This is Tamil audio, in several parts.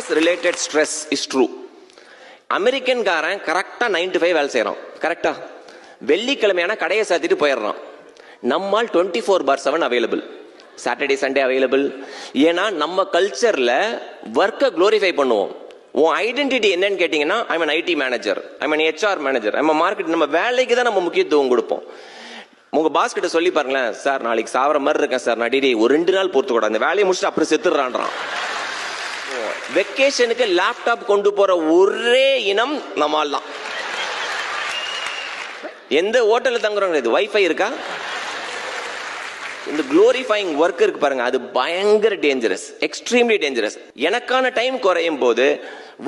workplace related stress is true. அமெரிக்கன்காரன் கரெக்டாக 9 to 5 வேலை செய்கிறான், கரெக்டாக வெள்ளிக்கிழமையான கடையை சாத்திட்டு போயிடுறான். நம்மால் 24/7 அவைலபிள், சாட்டர்டே சண்டே அவைலபிள். ஏன்னா நம்ம கல்ச்சரில் ஒர்க்கை க்ளோரிஃபை பண்ணுவோம். உன் ஐடென்டிட்டி என்னன்னு கேட்டிங்கன்னா, I'm an ID manager, I'm an HR manager, I'm market. நம்ம வேலைக்கு தான் நம்ம முக்கியத்துவம் கொடுப்போம். உங்கள் பாஸ் கிட்ட சொல்லி பாருங்களேன், சார் நாளைக்கு சாவர மாதிரி இருக்கேன் சார், நான் ஒரு 2 நாள் பொறுத்து கூட அந்த வேலையை முடிச்சுட்டு அப்புறம் செத்துடுறான்றான். வெக்கேஷனுக்கு லேப்டாப் கொண்டு போற ஒரே இனம் நம்மால் தான். எந்த ஹோட்டலில் தங்குறோம், இது வைஃபை இருக்கா? இந்த குளோரிஃபைங் ஒர்க் இருக்கு பாருங்க, அது பயங்கர டேஞ்சரஸ், எக்ஸ்ட்ரீம்லி டேஞ்சரஸ். எனக்கான டைம் குறையும் போது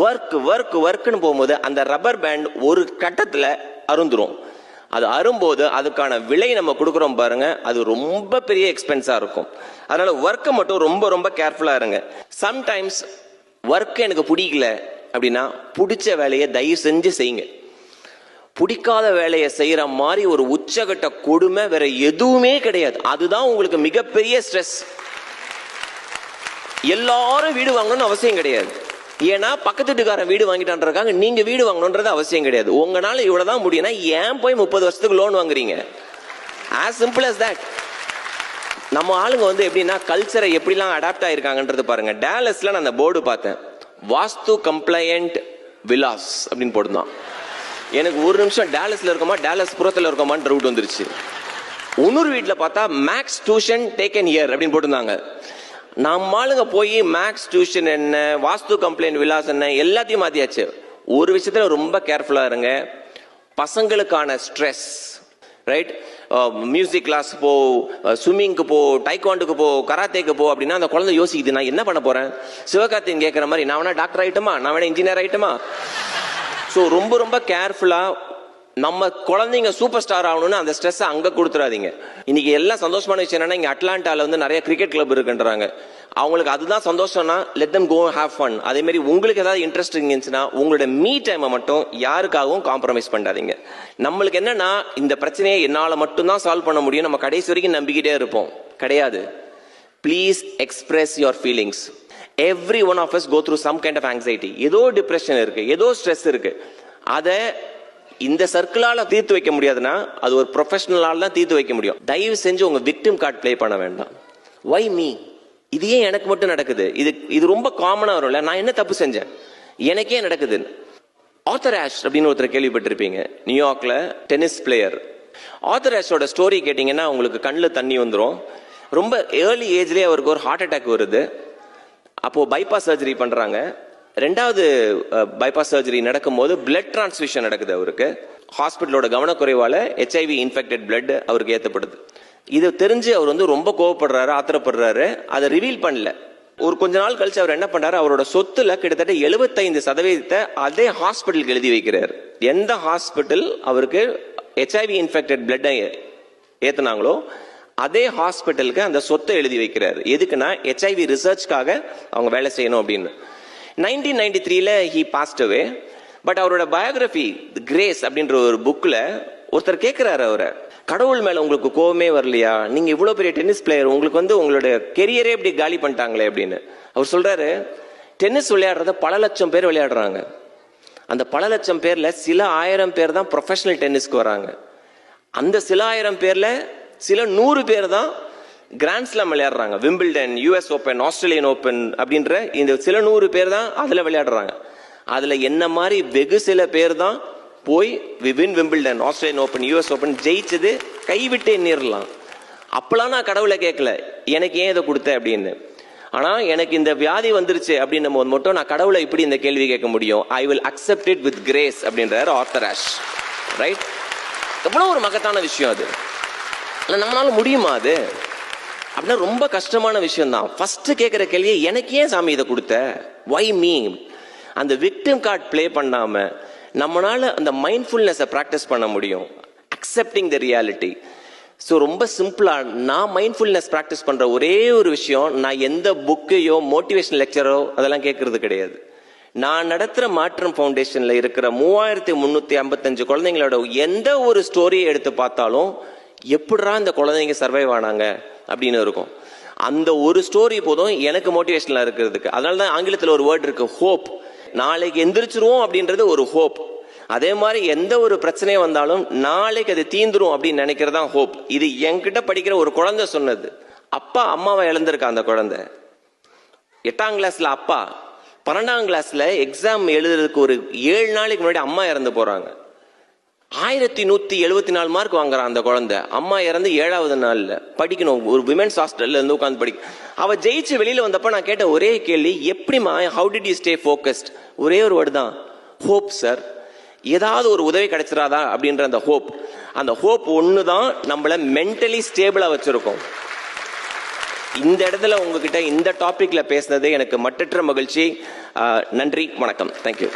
ஒர்க்னு போகும்போது அந்த ரப்பர் பேண்ட் ஒரு கட்டத்தில் அருந்துரும். அது அரும்போது அதுக்கான விலை நம்ம கொடுக்குறோம் பாருங்க, அது ரொம்ப பெரிய எக்ஸ்பென்ஸாக இருக்கும். அதனால ஒர்க்கை மட்டும் ரொம்ப ரொம்ப கேர்ஃபுல்லாக இருங்க. சம்டைம்ஸ் ஒர்க் எனக்கு பிடிக்கல அப்படின்னா பிடிச்ச வேலையை தயவு செஞ்சு செய்யுங்க. பிடிக்காத வேலையை செய்யற மாதிரி ஒரு உச்சகட்ட கொடுமை வேற எதுவுமே கிடையாது. அதுதான் உங்களுக்கு மிகப்பெரிய ஸ்ட்ரெஸ். எல்லாரும் வீடு வாங்கணும்னு அவசியம் கிடையாது. ஏன்னா பக்கத்து வீட்டுக்காரன் வீடு வாங்கிட்டான்றதுக்காக நீங்க வீடு வாங்கணுன்றது அவசியம் கிடையாது. உங்களால இவ்வளவுதான் முடியும்னா ஏன் போய் 30 வருஷத்துக்கு லோன் வாங்குறீங்க? as simple as that. நம்ம ஆளுங்க எப்படின்னா கல்ச்சரை எப்படிலாம் அடாப்ட் ஆயிருக்காங்கன்றது பாருங்க. டாலஸ்ல நான் அந்த போர்டு பார்த்தேன், வாஸ்து கம்ப்ளையன்ட் விலாஸ் அப்படின்னு போட்டுதான். எனக்கு ஒரு நிமிஷம் டாலஸ்ல இருக்கோமா டாலஸ் புறத்தில் இருக்கோமான்னு ரூட் வந்துருச்சு. இன்னொரு வீட்டில் பார்த்தா மேக்ஸ் டியூஷன் டேக்கன் ஹியர் அப்படின்னு போட்டிருந்தாங்க. நம்ம ஆளுங்க போய் மேக்ஸ் டியூஷன் என்ன, வாஸ்து கம்ப்ளைண்ட் விலாஸ் என்ன, எல்லாத்தையும் மாத்தியாச்சு. ஒரு விஷயத்துல ரொம்ப கேர்ஃபுல்லா இருங்க. பசங்களுக்கான ஸ்ட்ரெஸ், ரைட்? மியூசிக் கிளாஸ் போ, ஸ்விம்மிங்க்கு போ, டைக்வாண்டுக்கு போ, கராத்தேக்கு போ அப்படின்னா அந்த குழந்தை யோசிக்குது, நான் என்ன பண்ண போறேன்? சிவகார்த்திகேயன் கேட்குற மாதிரி, நான் வேணா டாக்டர் ஆயிட்டுமா, நான் வேணா இன்ஜினியர் ஆயிட்டுமா? ஸோ ரொம்ப ரொம்ப கேர்ஃபுல்லா நம்ம குழந்தைங்க சூப்பர் ஸ்டார் ஆகணும்னு அந்த ஸ்ட்ரெஸ் அங்கே கொடுத்துடாதீங்க. இன்னைக்கு எல்லாம் சந்தோஷமான விஷயம் என்னன்னா, இங்கே அட்லாண்டாவில் நிறைய கிரிக்கெட் கிளப் இருக்குன்றாங்க. அவங்களுக்கு அதுதான் சந்தோஷம்னா let them go have fun. அதே மாதிரி உங்களுக்கு ஏதாவது இன்ட்ரெஸ்ட் இருந்துச்சுன்னா உங்களோட மீ டைமை மட்டும் யாருக்காகவும் காம்ப்ரமைஸ் பண்ணாதீங்க. நம்மளுக்கு என்னன்னா, இந்த பிரச்சனையை என்னால் மட்டும்தான் சால்வ் பண்ண முடியும், நம்ம கடைசி வரைக்கும் நம்பிக்கிட்டே இருப்போம். கிடையாது. Please express your feelings. Every one of us go through some kind of anxiety. ஏதோ டிப்ரெஷன் இருக்கு, ஏதோ ஸ்ட்ரெஸ் இருக்கு. அதை இந்த சர்க்கிளால தீர்த்து வைக்க முடியாதுன்னா அது ஒரு ப்ரொஃபஷனலால தான் தீர்த்து வைக்க முடியும். தயவு செஞ்சு உங்க விக்டிம் கார்டு பிளே பண்ண வேண்டாம். Why me? இது ஏன் எனக்கு மட்டும் நடக்குது? இது ரொம்ப காமனா வரும்ல, நான் என்ன தப்பு செஞ்சேன், எனக்கே நடக்குது. ஆர்தர் ஆஷ் அப்படின்னு ஒருத்தர் கேள்விப்பட்டிருப்பீங்க, நியூயார்க்ல டென்னிஸ் பிளேயர். ஆர்தர் ஆஷோட ஸ்டோரி கேட்டீங்கன்னா உங்களுக்கு கண்ணில் தண்ணி வந்துடும். ரொம்ப ஏர்லி ஏஜ்லேயே அவருக்கு ஒரு ஹார்ட் அட்டாக் வருது. அப்போ பைபாஸ் சர்ஜரி பண்றாங்க. 2வது பைபாஸ் சர்ஜரி நடக்கும்போது பிளட் டிரான்ஸ்ஃபியூஷன் நடக்குது அவருக்கு. ஹாஸ்பிட்டலோட கவனக்குறைவால HIV இன்ஃபெக்டட் பிளட் அவருக்கு ஏற்றப்படுது. இது தெரிஞ்சு அவர் ரொம்ப கோவப்படுறாரு, ஆத்திரப்படுறாரு. அதை ரிவீல் பண்ணல. ஒரு கொஞ்ச நாள் கழிச்சு அவர் என்ன பண்றாரு, அவரோட சொத்துல கிட்டத்தட்ட 75% அதே ஹாஸ்பிட்டலுக்கு எழுதி வைக்கிறார். எந்த ஹாஸ்பிட்டல் அவருக்கு HIV இன்ஃபெக்டட் பிளட் ஏத்துனாங்களோ அதே ஹாஸ்பிட்டலுக்கு அந்த சொத்தை எழுதி வைக்கிறார். எதுக்குன்னா HIV ரிசர்ச்காக அவங்க வேலை செய்யணும் அப்படின்னு. 1993ல he passed away. பட் அவரோட பயோகிராஃபி கிரேஸ் அப்படின்ற ஒரு புக்ல ஒருத்தர் கேட்கிறாரு அவரை, கடவுள் மேல உங்களுக்கு கோவமே வரலையா? நீங்க இவ்வளவு பெரிய டென்னிஸ் பிளேயர், உங்களுக்கு உங்களோட கெரியரே இப்படி காலி பண்ணிட்டாங்களே அப்படின்னு. அவர் சொல்றாரு, டென்னிஸ் விளையாடுறத பல லட்சம் பேர் விளையாடுறாங்க. அந்த பல லட்சம் பேர்ல சில 1000 பேர் தான் ப்ரொஃபஷனல் டென்னிஸ்க்கு வராங்க. அந்த சில 1000 பேர்ல சில 100 பேர் தான் கிராண்ட் ஸ்லாம் விளையாடுறாங்க. Wimbledon, US open, Australian open அப்படின்ற இந்த சில 100 பேர் தான் அதுல விளையாடுறாங்க. அதுல என்ன மாதிரி வெகு சில பேர் தான் போய் Wimbledon, Australian open, US open ஜெயிச்சது கைவிட்டு எண்ணிரலாம். அப்பெல்லாம் நான் கடவுளை கேட்கல, எனக்கு ஏன் இதை கொடுத்த அப்படின்னு. ஆனா எனக்கு இந்த வியாதி வந்துருச்சு அப்படின்னும் போது மட்டும் நான் கடவுளை இப்படி இந்த கேள்வி கேட்க முடியும். I will accept it with grace அப்படின்றார் ஆர்தர் ஆஷ். ரைட்? எவ்வளவு ஒரு மகத்தான விஷயம் அது. நம்மளால முடியுமா அது? அப்படின்னா ரொம்ப கஷ்டமான விஷயம் தான். ஃபர்ஸ்ட் கேட்கிற கேள்வியை, எனக்கு ஏன் சாமி இதை கொடுத்த, வை மீ? அந்த விக்டிம் கார்டு பிளே பண்ணாம நம்மளால அந்த மைண்ட்ஃபுல்னஸை ப்ராக்டிஸ் பண்ண முடியும். Accepting the reality. ஸோ ரொம்ப சிம்பிளா நான் மைண்ட்ஃபுல்னஸ் ப்ராக்டிஸ் பண்ற ஒரே ஒரு விஷயம், நான் எந்த புக்கையோ மோட்டிவேஷன் லெக்சரோ அதெல்லாம் கேட்கறது கிடையாது. நான் நடத்துற மாற்றம் ஃபவுண்டேஷன்ல இருக்கிற 3355 குழந்தைங்களோட எந்த ஒரு ஸ்டோரியை எடுத்து பார்த்தாலும் எப்படிரா இந்த குழந்தைங்க சர்வைவ் ஆனாங்க அப்படின்னு இருக்கும். அந்த ஒரு ஸ்டோரி போதும் எனக்கு மோட்டிவேஷனலா இருக்கிறதுக்கு. அதனால தான் ஆங்கிலத்தில் ஒரு வேர்ட் இருக்கு, ஹோப். நாளைக்கு எந்திரிச்சிருவோம் அப்படின்றது ஒரு ஹோப். அதே மாதிரி எந்த ஒரு பிரச்சனையும் வந்தாலும் நாளைக்கு அது தீந்துரும் அப்படின்னு நினைக்கிறதா ஹோப். இது என்கிட்ட படிக்கிற ஒரு குழந்தை சொன்னது. அப்பா அம்மாவை இழந்திருக்கா அந்த குழந்தை. 8ஆம் கிளாஸ்ல அப்பா, 12ஆம் கிளாஸ்ல எக்ஸாம் எழுதுறதுக்கு ஒரு 7 நாளைக்கு முன்னாடி அம்மா இறந்து போறாங்க. 1174 மார்க் வாங்குறான் அந்த குழந்தை. அம்மா இறந்து 7வது நாள்ல. படிக்கணும், ஒரு விமென்ஸ் ஹாஸ்டல்ல இருந்து உட்காந்து படிக்க. அவ ஜெயிச்சு வெளியில வந்தப்ப நான் கேட்ட ஒரே கேள்வி, எப்படிமா, how did you stay focused? ஒரே ஒரு வேர்டு தான், ஹோப் சார். ஏதாவது ஒரு உதவி கிடைச்சிடாதா அப்படின்ற அந்த ஹோப். அந்த ஹோப் ஒன்று தான் நம்மள மென்டலி ஸ்டேபிளா வச்சிருக்கோம். இந்த இடத்துல உங்ககிட்ட இந்த டாபிக்ல பேசினது எனக்கு மட்டற்ற மகிழ்ச்சி. நன்றி, வணக்கம், தேங்க்யூ.